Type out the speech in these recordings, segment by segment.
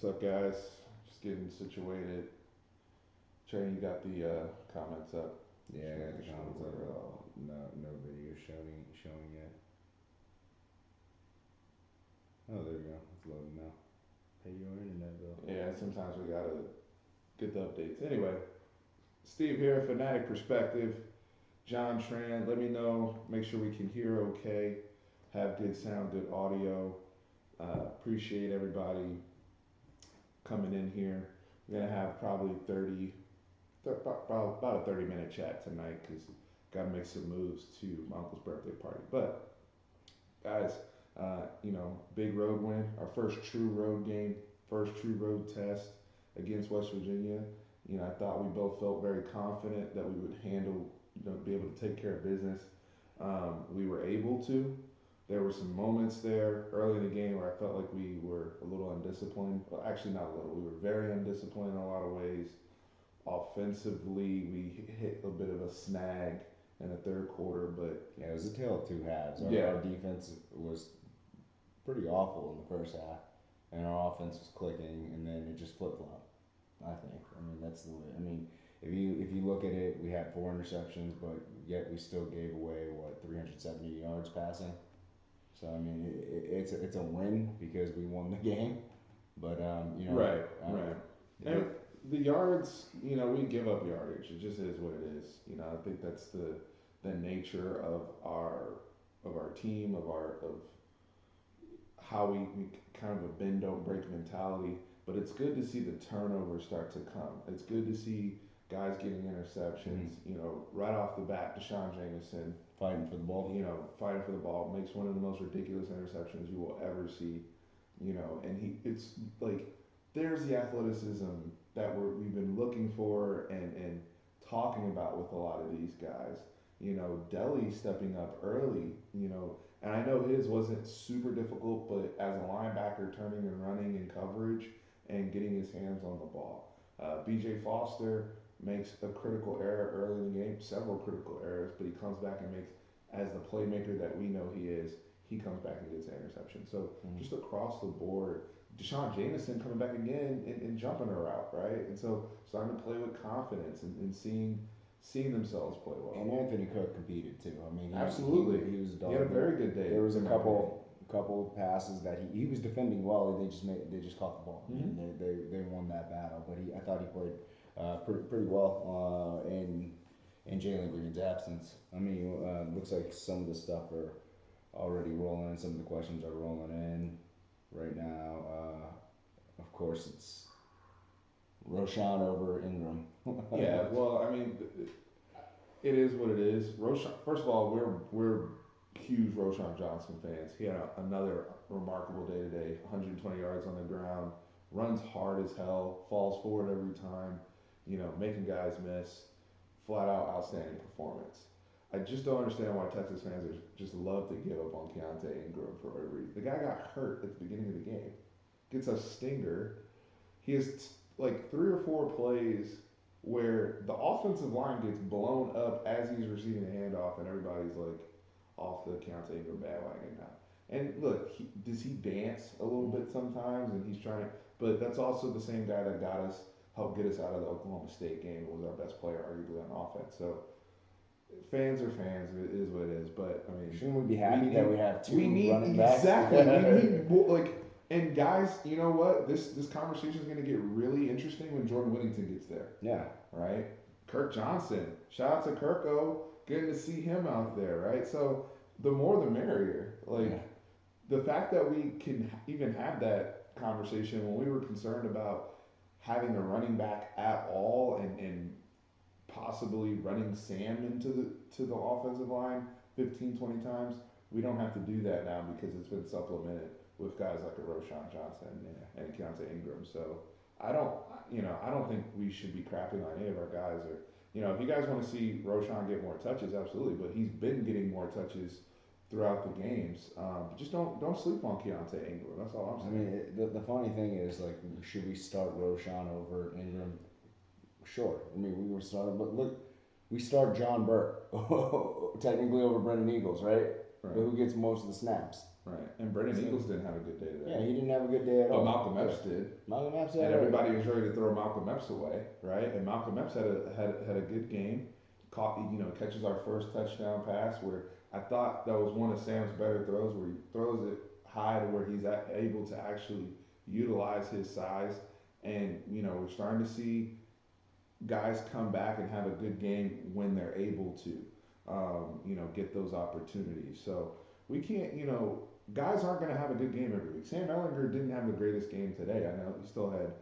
What's up, guys? Just getting situated. Trey, you got the comments up. Yeah, I got the Sure, comments up. we're, No video showing yet. Oh, there we go. It's loading now. Pay your internet bill. Yeah, sometimes we gotta get the updates. Anyway, Steve here, Fanatic Perspective. John Tran, let me know. Make sure we can hear okay. Have good sound, good audio. Appreciate everybody coming in here. We're gonna have probably about a 30-minute chat tonight because got to make some moves to my uncle's birthday party. But guys, big road win, our first true road game, first true road test against West Virginia. I thought we both felt very confident that we would handle, be able to take care of business. We were able to. There were some moments there early in the game where I felt like we were a little undisciplined. Well, actually, not a little. We were very undisciplined in a lot of ways. Offensively, we hit a bit of a snag in the third quarter, but Yeah, it was a tale of two halves. yeah, Our defense was pretty awful in the first half, and our offense was clicking, and then it just flip flopped. I think. I mean, that's the way. I mean, if you look at it, we had 4 interceptions, but yet we still gave away 370 yards passing. So I mean, it's a win because we won the game. But right, right. And the yards, we give up yardage. It just is what it is. I think that's the nature of our team, of how we kind of a bend don't break mentality. But it's good to see the turnovers start to come. It's good to see guys getting interceptions. Right off the bat, Deshaun Jameson fighting for the ball. Fighting for the ball makes one of the most ridiculous interceptions you will ever see. And it's like there's the athleticism that we've been looking for and talking about with a lot of these guys. Delhi stepping up early. And I know his wasn't super difficult, but as a linebacker, turning and running in coverage and getting his hands on the ball. B.J. Foster makes a critical error early in the game, several critical errors, but he comes back and makes, as the playmaker that we know he is, he comes back and gets an interception. So just across the board, Deshaun Jameson coming back again and jumping a route, right? And so starting to play with confidence and seeing themselves play well. And Anthony Cook competed too. I mean, absolutely, he was a dog. He had a very good day. There was a couple passes that he was defending well. They just caught the ball. Mm-hmm. And they won that battle. But I thought he played pretty well in Jalen Green's absence. I mean, looks like some of the stuff are already rolling in. Some of the questions are rolling in right now. Of course, it's Roshan over Ingram. Yeah, well, I mean, it is what it is. Roshan, first of all, we're huge Roshan Johnson fans. He had another remarkable day today. 120 yards on the ground, runs hard as hell, falls forward every time. Making guys miss. Flat out outstanding performance. I just don't understand why Texas fans just love to give up on Keontae Ingram for whatever reason. The guy got hurt at the beginning of the game. Gets a stinger. He has like 3 or 4 plays where the offensive line gets blown up as he's receiving a handoff, and everybody's like off the Keontae Ingram bandwagon now. And look, does he dance a little bit sometimes? And he's trying to, but that's also the same guy that helped get us out of the Oklahoma State game. It was our best player, arguably, on offense. So fans are fans. It is what it is. But I mean, shouldn't we be happy that we have two running backs? Exactly. We need more, and guys, you know what? This conversation is going to get really interesting when Jordan Whittington gets there. Yeah. Right. Kirk Johnson. Shout out to Kirko. Good to see him out there. Right. So the more the merrier. The fact that we can even have that conversation when we were concerned about having a running back at all and possibly running Sam to the offensive line 15, 20 times, we don't have to do that now because it's been supplemented with guys like a Roshan Johnson and Keontae Ingram. So I don't think we should be crapping on any of our guys. Or if you guys want to see Roshan get more touches, absolutely. But he's been getting more touches throughout the games. Just don't sleep on Keontae Ingram. That's all I'm saying. I mean, the funny thing is, should we start Roshan over Ingram? Sure. I mean, we were starting, but look, we start John Burke technically over Brendan Eagles, right? But who gets most of the snaps? Right. And Brennan Eagles didn't have a good day today. Yeah, he didn't have a good day at all. But Malcolm Epps did. Malcolm Epps and everybody was ready to throw Malcolm Epps away, right? And Malcolm Epps had a good game. Catches our first touchdown pass where I thought that was one of Sam's better throws, where he throws it high to where he's able to actually utilize his size. And we're starting to see guys come back and have a good game when they're able to, get those opportunities. So we can't, guys aren't going to have a good game every week. Sam Ellinger didn't have the greatest game today. I know he still had,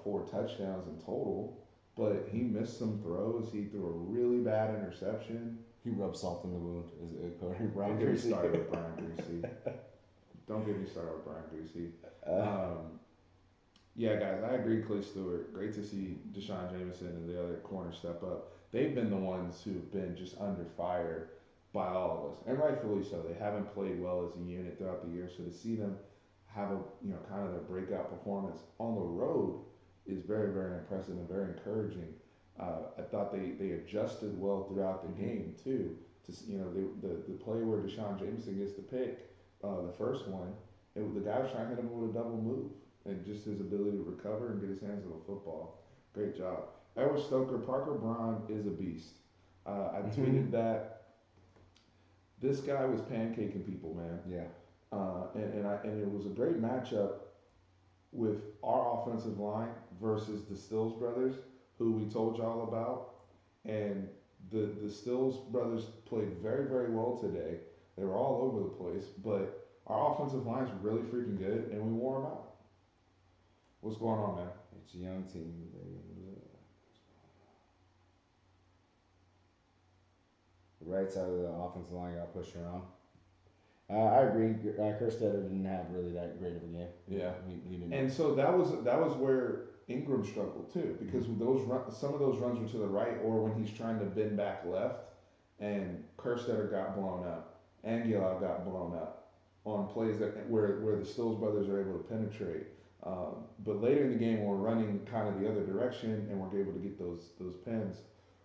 4 touchdowns in total, but he missed some throws. He threw a really bad interception. He rubbed salt in the wound. Don't get me started with Brian Greasy. Don't get me started with Brian Greasy. Yeah, guys, I agree. Clay Stewart. Great to see Deshaun Jameson and the other corners step up. They've been the ones who've been just under fire by all of us, and rightfully so. They haven't played well as a unit throughout the year, so to see them have a kind of their breakout performance on the road is very, very impressive and very encouraging. I thought they adjusted well throughout the game too. The play where Deshaun Jameson gets the pick, the first one, the guy was trying to hit him with a double move, and just his ability to recover and get his hands on the football. Great job. Edward Stoker, Parker Braun is a beast. I tweeted that. This guy was pancaking people, man. Yeah. And it was a great matchup with our offensive line versus the Stills brothers, who we told y'all about. And the Stills brothers played very, very well today. They were all over the place, but our offensive line's really freaking good, and we wore them out. What's going on, man? It's a young team. The right side of the offensive line got pushed around. I agree. Kerstetter didn't have really that great of a game. Yeah, he didn't. And so that was where Ingram struggled too, because some of those runs were to the right, or when he's trying to bend back left, and Kerstetter got blown up, Anguilla got blown up on plays where the Stills brothers are able to penetrate. But later in the game, we're running kind of the other direction, and we're able to get those pins.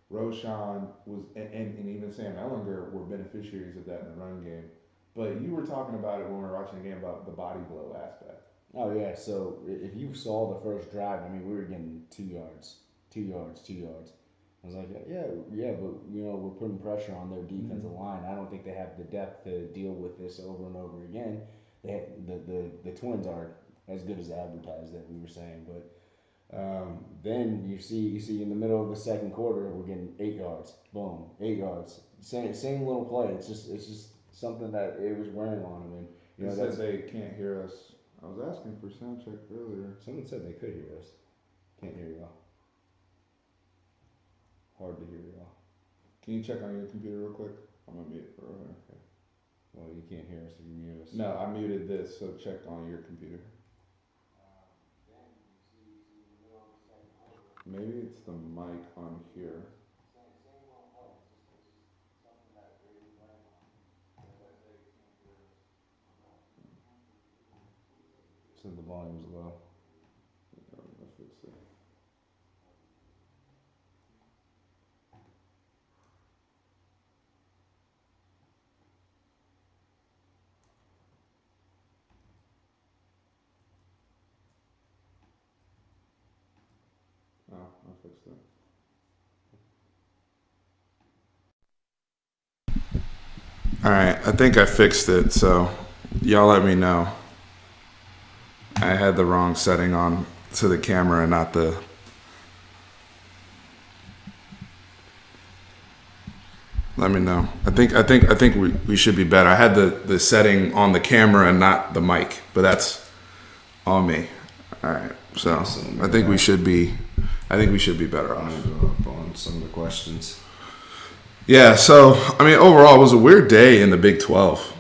Roshan was, and even Sam Ellinger were beneficiaries of that in the run game. But you were talking about it when we were watching the game about the body blow aspect. Oh yeah, so if you saw the first drive, I mean, we were getting 2 yards. I was like, yeah, but we're putting pressure on their defensive line. I don't think they have the depth to deal with this over and over again. The Twins are as good as advertised, that we were saying, but then you see in the middle of the second quarter, we're getting 8 yards. Boom, 8 yards. Same little play. It's just something that it was wearing on them. And They said they can't hear us. I was asking for sound check earlier. Someone said they could hear us. Can't hear y'all. Hard to hear y'all. Can you check on your computer real quick? I'm gonna mute it for a minute. Okay. Well, you can't hear us if you mute us. No, I muted this, so check on your computer. Maybe it's the mic on here. So the volume's low. Yeah, I'm gonna fix it. Oh, I fixed it. Alright, I think I fixed it, so y'all let me know. I had the wrong setting on to the camera and not the... Let me know. I think we should be better. I had the setting on the camera and not the mic, but that's on me. Alright, so I think we should be better off. I'm gonna go up on some of the questions. Yeah, so, I mean, overall, it was a weird day in the Big 12.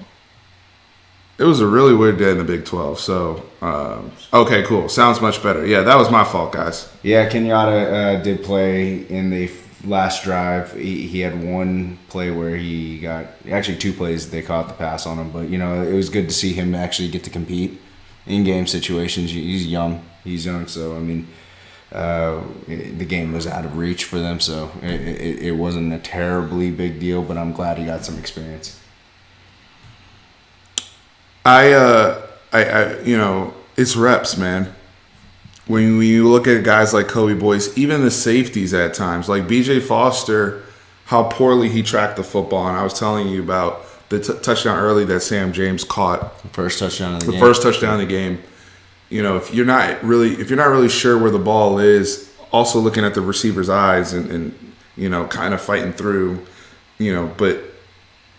It was a really weird day in the Big 12, so, okay, cool. Sounds much better. Yeah, that was my fault, guys. Yeah, Kenyatta did play in the last drive. He had one play where he got, actually 2 plays, they caught the pass on him, but, it was good to see him actually get to compete in game situations. He's young, so, I mean, the game was out of reach for them, so it wasn't a terribly big deal, but I'm glad he got some experience. It's reps, man. When you look at guys like Kobe Boyce, even the safeties at times, like B.J. Foster, how poorly he tracked the football, and I was telling you about the touchdown early that Sam James caught, The first touchdown of the game. first touchdown of the game. If you're not really sure where the ball is, also looking at the receiver's eyes and kind of fighting through, but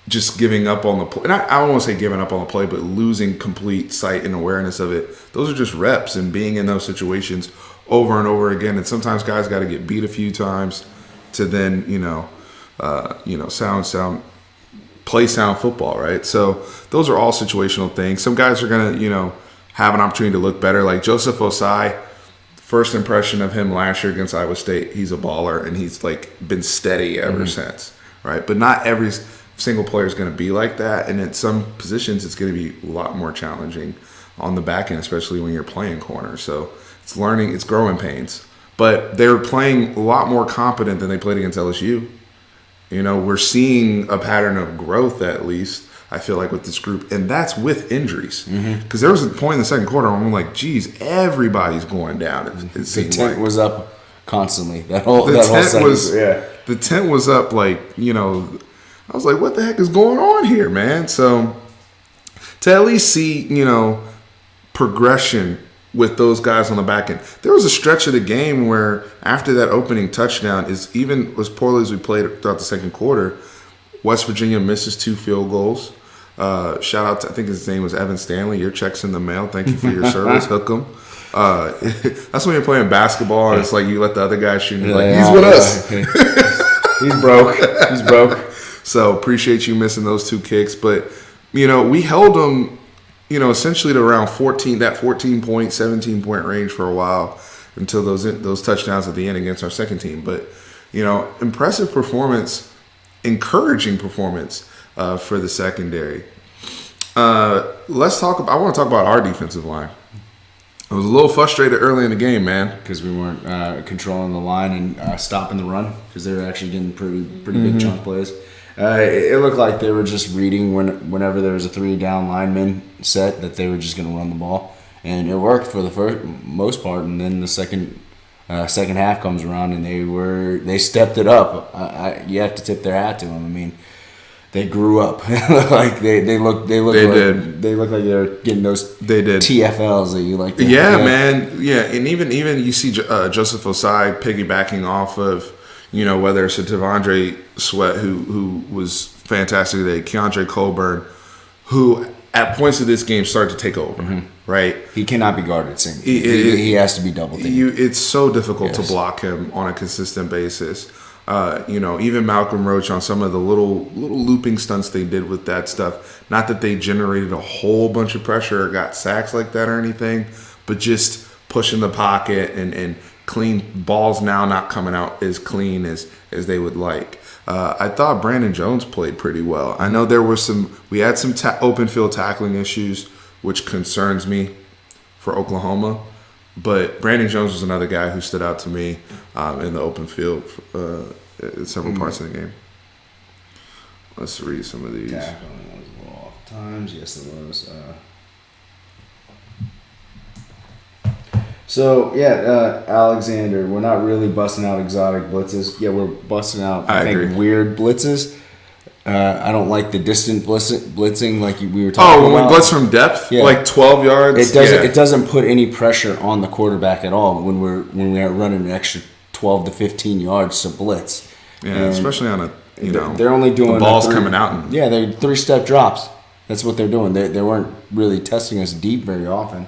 just giving up on the play. And I don't want to say giving up on the play, but losing complete sight and awareness of it. Those are just reps and being in those situations over and over again. And sometimes guys got to get beat a few times to then, play sound football, right? So those are all situational things. Some guys are going to, have an opportunity to look better. Like Joseph Osai, first impression of him last year against Iowa State, he's a baller and he's been steady ever since, right? But not every single player is going to be like that, and at some positions it's going to be a lot more challenging on the back end, especially when you're playing corner. So it's growing pains. But they're playing a lot more competent than they played against LSU. We're seeing a pattern of growth, at least I feel like, with this group, and that's with injuries. Because there was a point in the second quarter where I'm like, geez, everybody's going down. The tent was up constantly. The tent was up I was like, what the heck is going on here, man? So to at least see, progression with those guys on the back end. There was a stretch of the game where after that opening touchdown, even as poorly as we played throughout the second quarter, West Virginia misses 2 field goals. Shout out to, I think his name was Evan Stanley. Your check's in the mail. Thank you for your service. Hook 'em. That's when you're playing basketball and it's like you let the other guy shoot and you're like, he's with us. Okay. He's broke. So appreciate you missing those 2 kicks. But, we held them, essentially to around 14 point, 17 point range for a while until those touchdowns at the end against our second team. But, impressive performance, encouraging performance for the secondary. I want to talk about our defensive line. I was a little frustrated early in the game, man, because we weren't controlling the line and stopping the run, because they were actually getting pretty big chunk plays. It looked like they were just reading whenever there was a 3 down lineman set that they were just going to run the ball, and it worked for the most part. And then the second half comes around and they stepped it up. You have to tip their hat to them. I mean, they grew up. Like they look like they're getting those TFLs that you like. Man. Yeah, and even you see Joseph Osai piggybacking off of, whether it's a Devondre Sweat who was fantastic today, Keandre Colburn, who at points of this game started to take over, right? He cannot be guarded. He has to be double teamed. It's so difficult to block him on a consistent basis. Even Malcolm Roach on some of the little looping stunts they did with that stuff. Not that they generated a whole bunch of pressure or got sacks like that or anything, but just pushing the pocket and clean balls now not coming out as clean as they would like. I thought Brandon Jones played pretty well. I know we had some open field tackling issues, which concerns me for Oklahoma. But Brandon Jones was another guy who stood out to me in the open field in several parts of the game. Let's read some of these. Tackling was a little off times. Yes, it was. Alexander, we're not really busting out exotic blitzes. Yeah, we're busting out, I think, weird blitzes. I don't like the distant blitzing like we were talking about. Oh, when we blitz from depth, like 12 yards. It doesn't put any pressure on the quarterback at all when we are running an extra 12 to 15 yards to blitz. Yeah, and especially on they're only doing the ball's coming out. They're 3-step drops. That's what they're doing. They weren't really testing us deep very often.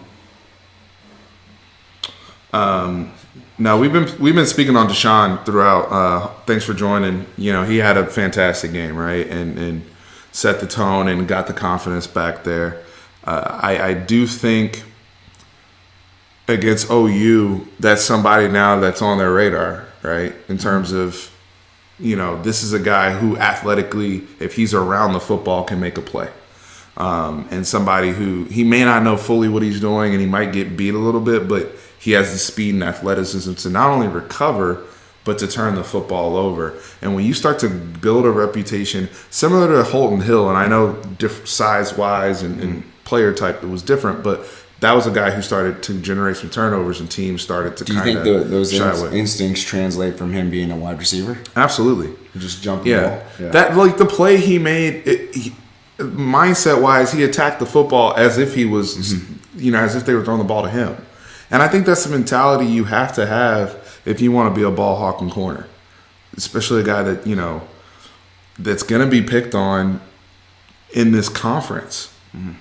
Now we've been speaking on Deshaun throughout. Thanks for joining. He had a fantastic game, right, and set the tone and got the confidence back there. I do think against OU, that's somebody now that's on their radar, right? In terms of, this is a guy who athletically, if he's around the football, can make a play. And somebody who he may not know fully what he's doing and he might get beat a little bit, but he has the speed and athleticism to not only recover, but to turn the football over. And when you start to build a reputation similar to Holton Hill, and I know size-wise and player type that was different, but that was a guy who started to generate some turnovers and teams started to kind of Do you think those instincts translate from him being a wide receiver? Absolutely. Just jumping the ball? Yeah. That, like, the play he made, mindset-wise, he attacked the football as if he was, as if they were throwing the ball to him. And I think that's the mentality you have to have if you want to be a ball hawking corner, especially a guy that, that's going to be picked on in this conference. Mm-hmm.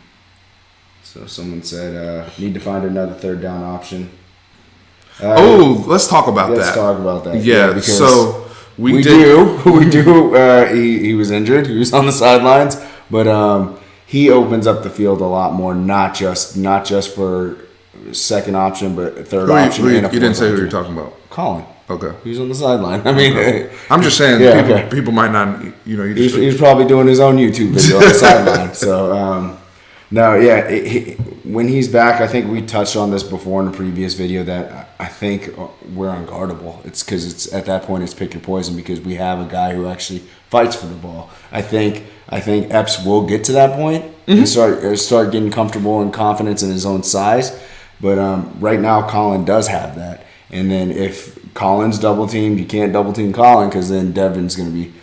So someone said, need to find another third down option. Let's talk about that. Let's talk about that. Yeah, because so we do. He was injured. He was on the sidelines, but he opens up the field a lot more. Not just for second option, but third option. You didn't say who you're talking about. Colin. Okay. He was on the sideline. I mean, I'm just saying. People might not. He was probably doing his own YouTube video on the sideline. So. No, yeah. When he's back, I think we touched on this before in a previous video that I think we're unguardable. It's because it's at that point it's pick your poison because we have a guy who actually fights for the ball. I think Epps will get to that point and start getting comfortable and confidence in his own size. But right now, Colin does have that. And then if Colin's double teamed, you can't double team Colin because then Devin's going to be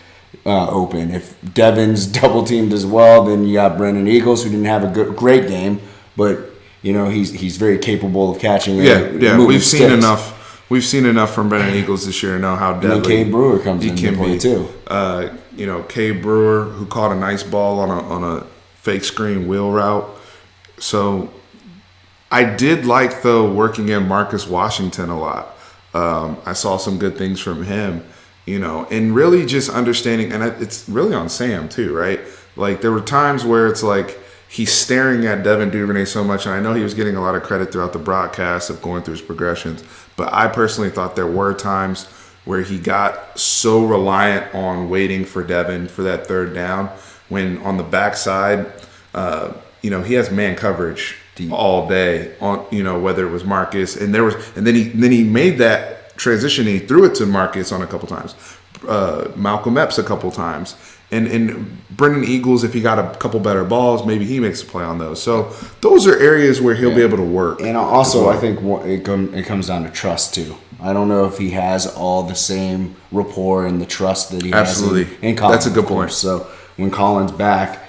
open. If Devin's double teamed as well, then you got Brendan Eagles who didn't have a great game, but he's very capable of catching. We've seen enough. We've seen enough from Brendan Eagles this year to know how deadly. And Cade Brewer comes into play too. Cade Brewer who caught a nice ball on a fake screen wheel route. So I did like though working in Marcus Washington a lot. I saw some good things from him. And really just understanding, and it's really on Sam too, right? Like there were times where it's like he's staring at Devin Duvernay so much, and I know he was getting a lot of credit throughout the broadcast of going through his progressions, but I personally thought there were times where he got so reliant on waiting for Devin for that third down when on the backside, he has man coverage all day on, whether it was Marcus and then he made that transition and he threw it to Marcus on a couple times, Malcolm Epps a couple times, and Brendan Eagles, if he got a couple better balls, maybe he makes a play on those. So those are areas where he'll be able to work. And also, I think it comes down to trust too. I don't know if he has all the same rapport and the trust that he has in Collins. That's a good point. So when Collins back,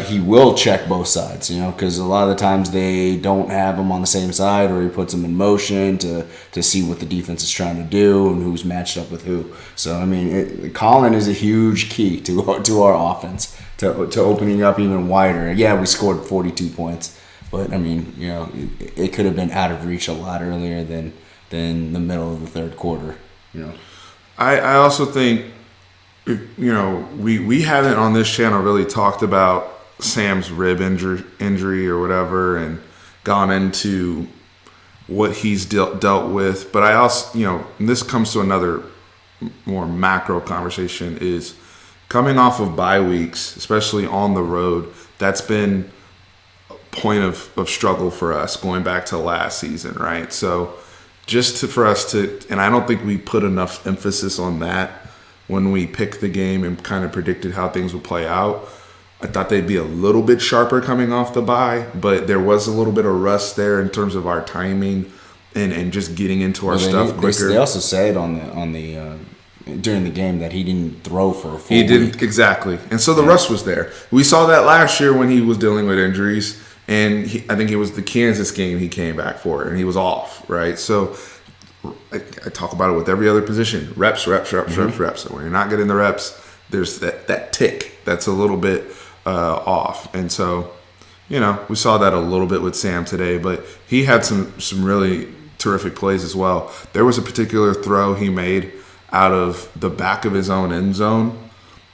he will check both sides, because a lot of the times they don't have him on the same side, or he puts them in motion to see what the defense is trying to do and who's matched up with who. So, I mean, Colin is a huge key to our offense, to opening up even wider. Yeah, we scored 42 points, but, I mean, it could have been out of reach a lot earlier than the middle of the third quarter. I also think, we haven't on this channel really talked about Sam's rib injury or whatever and gone into what he's dealt with. But I also, and this comes to another more macro conversation, is coming off of bye weeks, especially on the road, that's been a point of struggle for us going back to last season, right? So for us to, and I don't think we put enough emphasis on that when we picked the game and kind of predicted how things would play out. I thought they'd be a little bit sharper coming off the bye, but there was a little bit of rust there in terms of our timing and just getting into our stuff quicker. They also said on the during the game that he didn't throw for a full week. He didn't, exactly. And so the rust was there. We saw that last year when he was dealing with injuries, and I think it was the Kansas game he came back for, and he was off, right? So I talk about it with every other position. Reps. And when you're not getting the reps, there's that tick that's a little bit off. And so, we saw that a little bit with Sam today, but he had some really terrific plays as well. There was a particular throw he made out of the back of his own end zone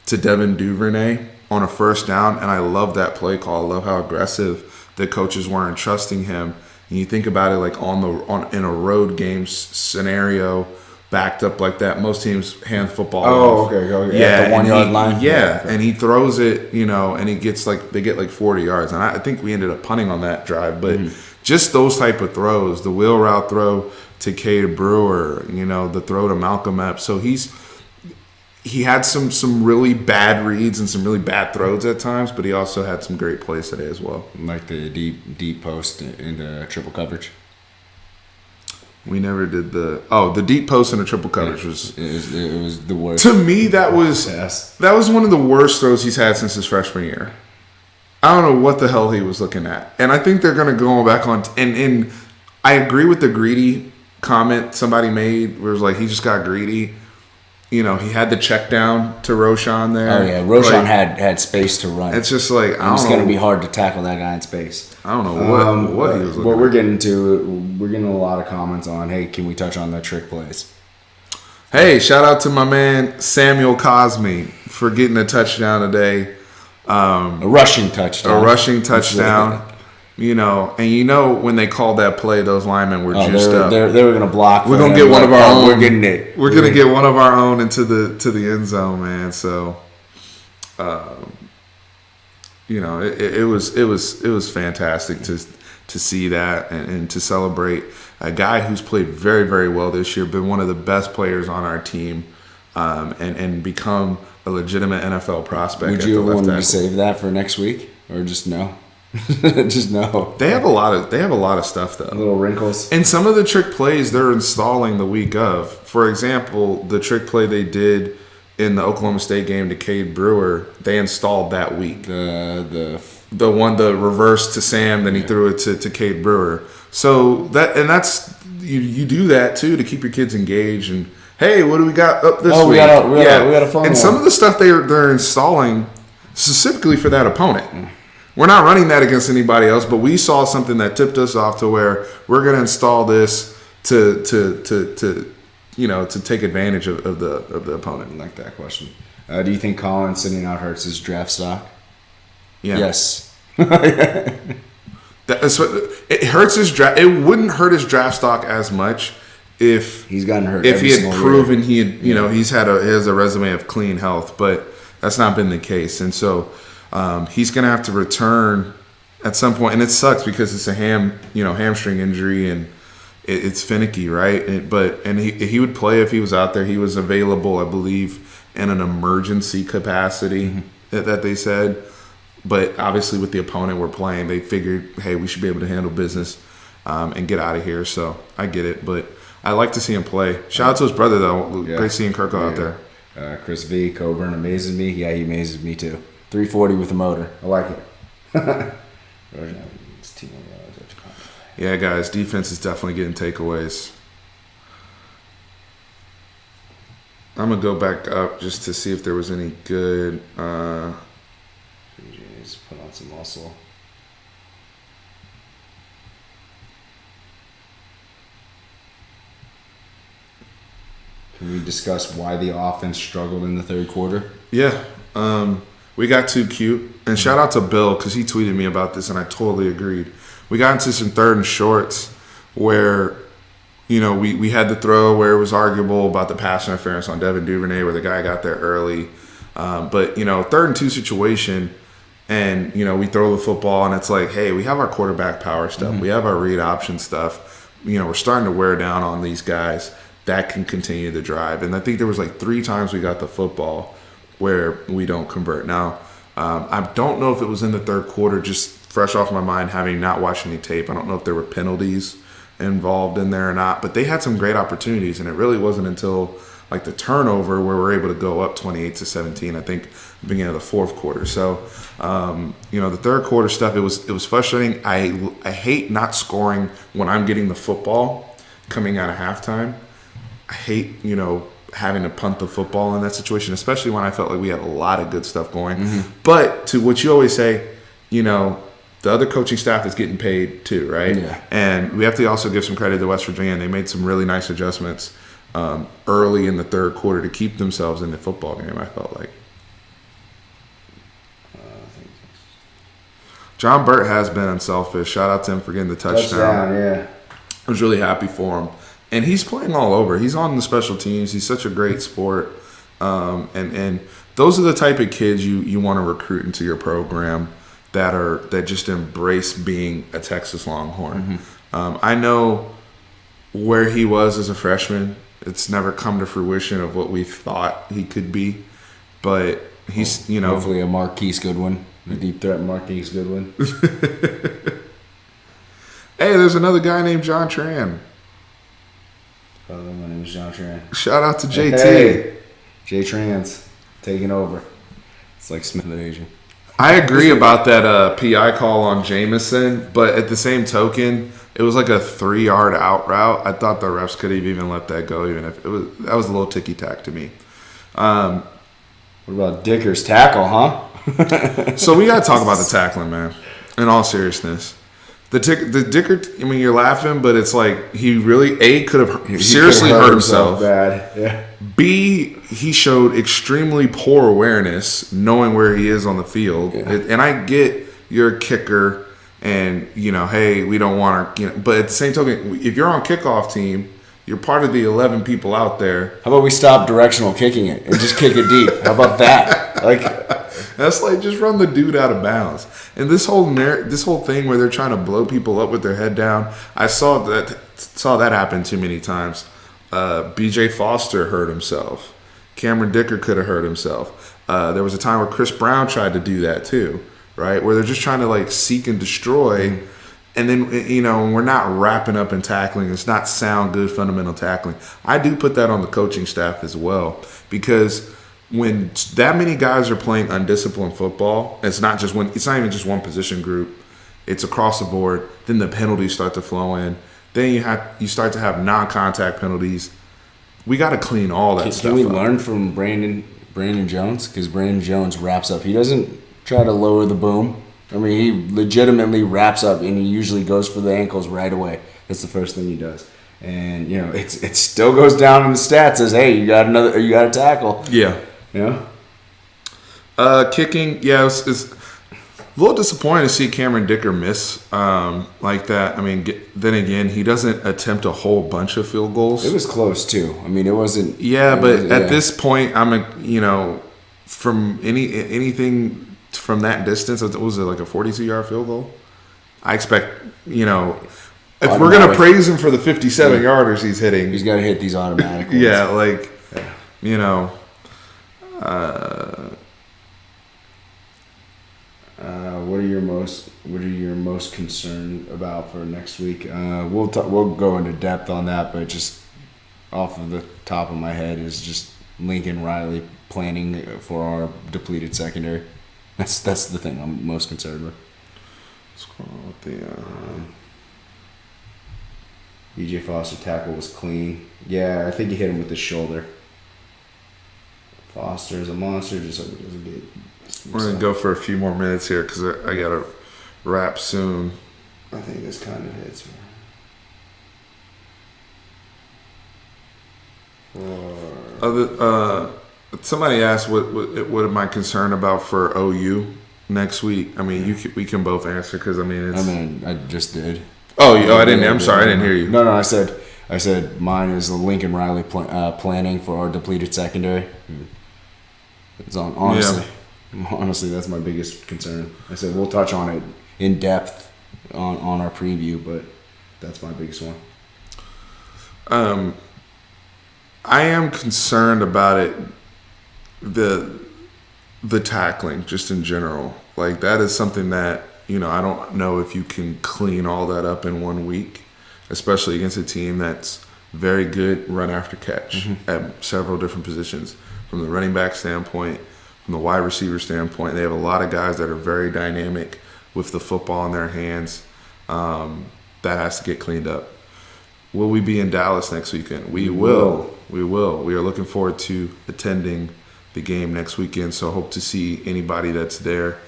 to Devin Duvernay on a first down, and I love that play call. I love how aggressive the coaches weren't trusting him. And you think about it, like in a road game scenario, backed up like that, most teams hand the football off. Okay. Yeah, the 1 yard line. Yeah, and he throws it, and he gets they get 40 yards. And I think we ended up punting on that drive. But just those type of throws, the wheel route throw to Cade Brewer, the throw to Malcolm Epps. So he had some really bad reads and some really bad throws at times, but he also had some great plays today as well. Like the deep post into triple coverage. We never did the deep post and the triple coverage was it was the worst. To me, that was one of the worst throws he's had since his freshman year. I don't know what the hell he was looking at, and I think they're going to go back on. And I agree with the greedy comment somebody made, where it was like he just got greedy. You know, he had the check down to Roshan there. Oh yeah, Roshan had space to run. It's just like it's going to be hard to tackle that guy in space. I don't know what he was looking. What we're getting a lot of comments on. Hey, can we touch on the trick plays? Hey, shout out to my man Samuel Cosme for getting a touchdown today. A rushing touchdown. You know, and when they called that play, those linemen were juiced up. They were going to block. We're going to get one of our own. We're getting it. We're going to get one of our own into the end zone, man. So, it was fantastic to see that and to celebrate a guy who's played very, very well this year, been one of the best players on our team, and become a legitimate NFL prospect. Would you want to save that for next week, or just no? Just no. They have a lot of stuff though. Little wrinkles. And some of the trick plays they're installing the week of. For example, the trick play they did in the Oklahoma State game to Cade Brewer, they installed that week. The reverse to Sam, then he threw it to Cade Brewer. So that's you do that too to keep your kids engaged. And hey, what do we got up this week? We got a fun one. And some of the stuff they're installing specifically for that opponent. We're not running that against anybody else, but we saw something that tipped us off to where we're going to install this to take advantage of the opponent. I like that question. Do you think Colin sitting out hurts his draft stock? Yeah. Yes. It hurts his draft. It wouldn't hurt his draft stock as much if he's gotten hurt. If he had proven he had, he has a resume of clean health, but that's not been the case, and so. He's going to have to return at some point, and it sucks because it's a hamstring injury, and it's finicky, right? And he would play if he was out there. He was available, I believe, in an emergency capacity that they said. But obviously, with the opponent we're playing, they figured, hey, we should be able to handle business and get out of here. So I get it, but I like to see him play. Shout out to his brother though. Yeah. Great seeing Kirko out there. Chris V. Coburn amazes me. Yeah, he amazes me too. 340 with a motor. I like it. Yeah, guys, defense is definitely getting takeaways. I'm going to go back up just to see if there was any good... Just put on some muscle. Can we discuss why the offense struggled in the third quarter? Yeah. We got too cute. And shout out to Bill because he tweeted me about this and I totally agreed. We got into some third and shorts where, we had the throw where it was arguable about the pass interference on Devin Duvernay where the guy got there early. But, third and 2 situation and, we throw the football and it's like, hey, we have our quarterback power stuff. We have our read option stuff. We're starting to wear down on these guys that can continue the drive. And I think there was like 3 times we got the football where we don't convert. Now, I don't know if it was in the third quarter, just fresh off my mind, having not watched any tape. I don't know if there were penalties involved in there or not, but they had some great opportunities, and it really wasn't until like the turnover where we're able to go up 28-17, I think, the beginning of the fourth quarter. So, the third quarter stuff, it was frustrating. I hate not scoring when I'm getting the football coming out of halftime. I hate, having to punt the football in that situation, especially when I felt like we had a lot of good stuff going. But to what you always say, the other coaching staff is getting paid too, right? Yeah. And we have to also give some credit to West Virginia. They made some really nice adjustments early in the third quarter to keep themselves in the football game, I felt like. John Burt has been unselfish. Shout out to him for getting the touchdown. Yeah. I was really happy for him. And he's playing all over. He's on the special teams. He's such a great sport. And those are the type of kids you want to recruit into your program that just embrace being a Texas Longhorn. I know where he was as a freshman It's never come to fruition of what we thought he could be, but he's hopefully a Marquise Goodwin, a deep threat Marquise Goodwin. Hey, there's another guy named John Tran. My name is John Tran. Shout out to JT. Hey, J Trans taking over. It's like Smith and Asian. I agree about that PI call on Jameson, but at the same token, it was like a 3-yard out route. I thought the refs could have even let that go, even if that was a little ticky tack to me. What about Dicker's tackle, huh? So we gotta talk about the tackling, man. In all seriousness, the Dicker. I mean, you're laughing, but it's like he really could have seriously hurt himself. Bad, yeah. B, he showed extremely poor awareness, knowing where he is on the field. Yeah. And I get you're a kicker, and hey, we don't want to. But at the same token, if you're on kickoff team, you're part of the 11 people out there. How about we stop directional kicking it and just kick it deep? How about that? That's like just run the dude out of bounds. And this whole thing where they're trying to blow people up with their head down, I saw that happen too many times. BJ Foster hurt himself. Cameron Dicker could have hurt himself. There was a time where Chris Brown tried to do that too, right? Where they're just trying to like seek and destroy. Mm-hmm. And then, we're not wrapping up in tackling. It's not sound, good, fundamental tackling. I do put that on the coaching staff as well, because when that many guys are playing undisciplined football, it's not even just one position group. It's across the board. Then the penalties start to flow in. Then you start to have non-contact penalties. We got to clean all that stuff up. Can we learn from Brandon Jones? Because Brandon Jones wraps up. He doesn't try to lower the boom. I mean, he legitimately wraps up, and he usually goes for the ankles right away. That's the first thing he does. And it still goes down in the stats. Says, hey, you got a tackle. Yeah. Yeah. Kicking, yeah, it's a little disappointing to see Cameron Dicker miss like that. I mean, then again, he doesn't attempt a whole bunch of field goals. It was close too. I mean, it wasn't. Yeah, but at this point, from anything from that distance, was it like a 42-yard field goal? I expect, if we're gonna praise him for the 57-yarders he's hitting, he's got to hit these automatic ones. Yeah, what are your most concerned about for next week? We'll go into depth on that, but just off of the top of my head is just Lincoln Riley planning for our depleted secondary. That's the thing I'm most concerned with. What's going on with the BJ Foster tackle was clean. Yeah, I think he hit him with his shoulder. Foster is a monster, just like he doesn't get. We're going to go for a few more minutes here because I got to wrap soon. I think this kind of hits me. Somebody asked what am I concerned about for OU next week? I mean, we can both answer because I just did. Oh, I didn't. I'm sorry, I didn't hear you. No, I said mine is the Lincoln Riley planning for our depleted secondary. It's honestly, that's my biggest concern. I said we'll touch on it in depth on our preview, but that's my biggest one. I am concerned about it. The tackling, just in general, like that is something that I don't know if you can clean all that up in 1 week, especially against a team that's very good run after catch at several different positions, from the running back standpoint, from the wide receiver standpoint. They have a lot of guys that are very dynamic with the football in their hands. That has to get cleaned up. Will we be in Dallas next weekend? We will. We are looking forward to attending the game next weekend, so hope to see anybody that's there.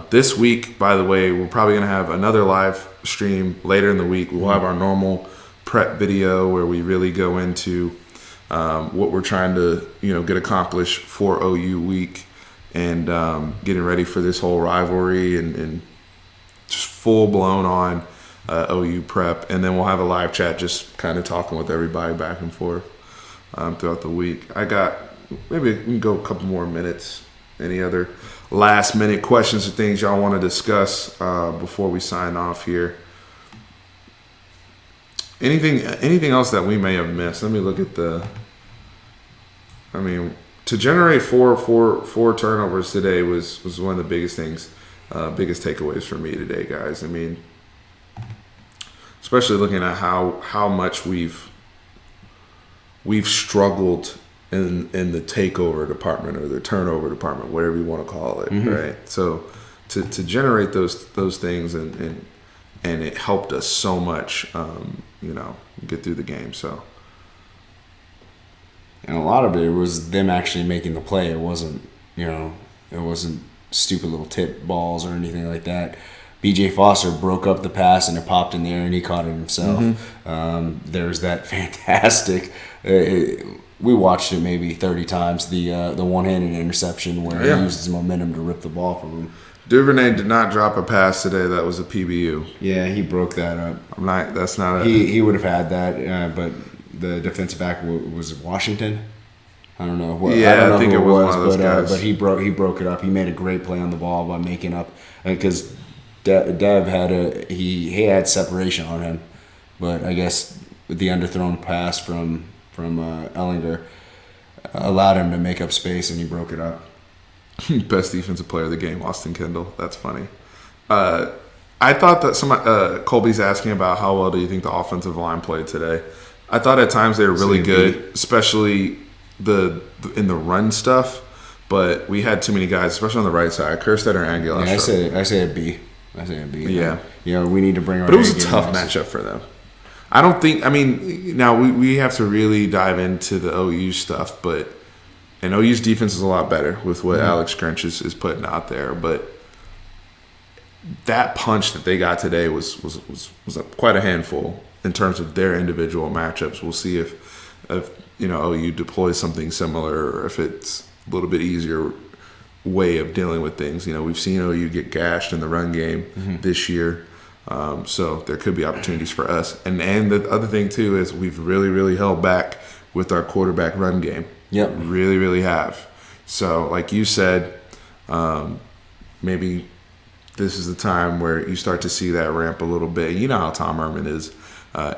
This week, by the way, we're probably going to have another live stream later in the week. We'll have our normal prep video where we really go into what we're trying to get accomplished for OU week, and getting ready for this whole rivalry and just full blown on OU prep. And then we'll have a live chat just kind of talking with everybody back and forth throughout the week. Maybe we can go a couple more minutes. Any other last minute questions or things y'all want to discuss before we sign off here? Anything else that we may have missed? Let me look at to generate four turnovers today was one of the biggest things, biggest takeaways for me today, guys. I mean, especially looking at how much we've struggled in the takeover department or the turnover department, whatever you want to call it, right? So to generate those things and it helped us so much, get through the game. So. And a lot of it was them actually making the play. It wasn't stupid little tip balls or anything like that. B.J. Foster broke up the pass and it popped in the air and he caught it himself. There's that fantastic. We watched it maybe 30 times. The one-handed interception where he used his momentum to rip the ball from him. Duvernay did not drop a pass today. That was a PBU. Yeah, he broke that up. That's not. He would have had that, but. The defensive back was Washington. I don't know. I think it was one of those guys. But he broke it up. He made a great play on the ball by making up because Dev had he had separation on him, but I guess the underthrown pass from Ellinger allowed him to make up space and he broke it up. Best defensive player of the game, Austin Kendall. That's funny. I thought that Colby's asking about how well do you think the offensive line played today. I thought at times they were really good, especially in the run stuff. But we had too many guys, especially on the right side. Kerstetter and Aguilar. Yeah, I say a B. Yeah. We need to bring our. But it was a tough matchup for them. I don't think. I mean, now we have to really dive into the OU stuff, and OU's defense is a lot better with what Alex Grinch is putting out there. But that punch that they got today was quite a handful. In terms of their individual matchups, we'll see if OU deploys something similar or if it's a little bit easier way of dealing with things. We've seen OU get gashed in the run game this year, so there could be opportunities for us. And the other thing too is we've really, really held back with our quarterback run game. Yep, really, really have. So, like you said, maybe this is the time where you start to see that ramp a little bit. You know how Tom Herman is.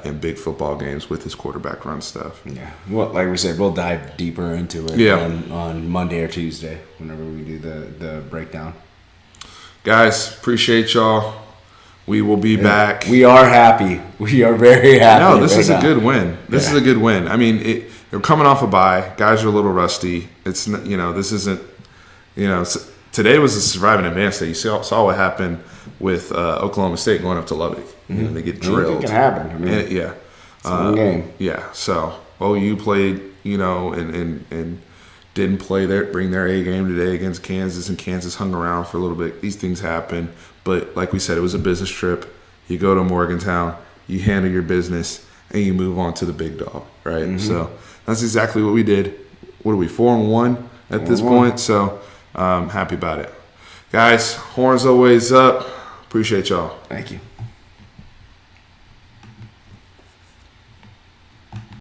In big football games with his quarterback run stuff. Yeah. Well, like we said, we'll dive deeper into it on Monday or Tuesday whenever we do the breakdown. Guys, appreciate y'all. We will be back. We are happy. We are very happy. No, this is a good win. This is a good win. I mean, they're coming off a bye. Guys are a little rusty. It's this isn't today was a surviving advance day. You saw what happened with Oklahoma State going up to Lubbock. They get drilled. It can happen. I mean, it's one game. Yeah. So OU played, and didn't bring their A game today against Kansas, and Kansas hung around for a little bit. These things happen, but like we said, it was a business trip. You go to Morgantown, you handle your business, and you move on to the big dog, right? So that's exactly what we did. What are we, 4-1 at this point? So happy about it, guys. Horns always up. Appreciate y'all. Thank you.